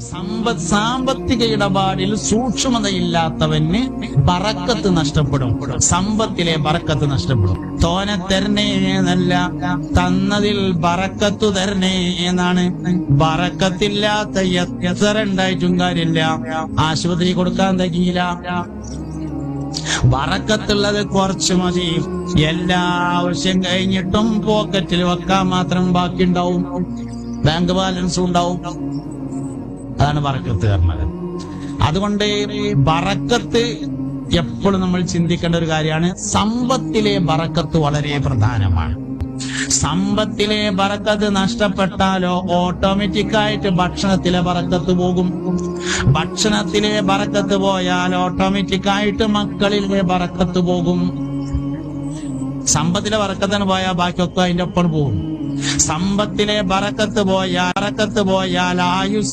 സാമ്പത്തിക ഇടപാടിൽ സൂക്ഷ്മതയില്ലാത്തവന് ബറക്കത്ത് നഷ്ടപ്പെടും. സമ്പത്തിലെ ബറക്കത്ത് നഷ്ടപ്പെടും. തോനെ തരണേ എന്നല്ല, തന്നതിൽ ബറക്കത്തു തരണേ എന്നാണ്. ബറക്കത്തില്ലാത്ത എത്ര ഉണ്ടായിട്ടും കാര്യമില്ല, ആശുപത്രി കൊടുക്കാൻ തകിയില്ല. ബറക്കത്തുള്ളത് കുറച്ച് മതി. എല്ലാ ആവശ്യം കഴിഞ്ഞിട്ടും പോക്കറ്റിൽ വെക്കാൻ മാത്രം ബാക്കി ഉണ്ടാവും, ബാങ്ക് ബാലൻസും ഉണ്ടാവും. അതാണ് ബറക്കത്ത് പറഞ്ഞത്. അതുകൊണ്ട് ബറക്കത്ത് എപ്പോഴും നമ്മൾ ചിന്തിക്കേണ്ട ഒരു കാര്യമാണ്. സമ്പത്തിലെ ബറക്കത്ത് വളരെ പ്രധാനമാണ്. സമ്പത്തിലെ ബറക്കത്ത് നഷ്ടപ്പെട്ടാലോ ഓട്ടോമാറ്റിക്കായിട്ട് ഭക്ഷണത്തിലെ ബറക്കത്ത് പോകും. ഭക്ഷണത്തിലെ ബറക്കത്ത് പോയാൽ ഓട്ടോമാറ്റിക്കായിട്ട് മക്കളിലെ ബറക്കത്ത് പോകും. സമ്പത്തിലെ ബറക്കത്തിന് പോയാൽ ബാക്കിയൊക്കെ അതിന്റെ ഒപ്പം പോകും. സമ്പത്തിലെ ബറക്കത്ത് പോയാൽ ആയുസ്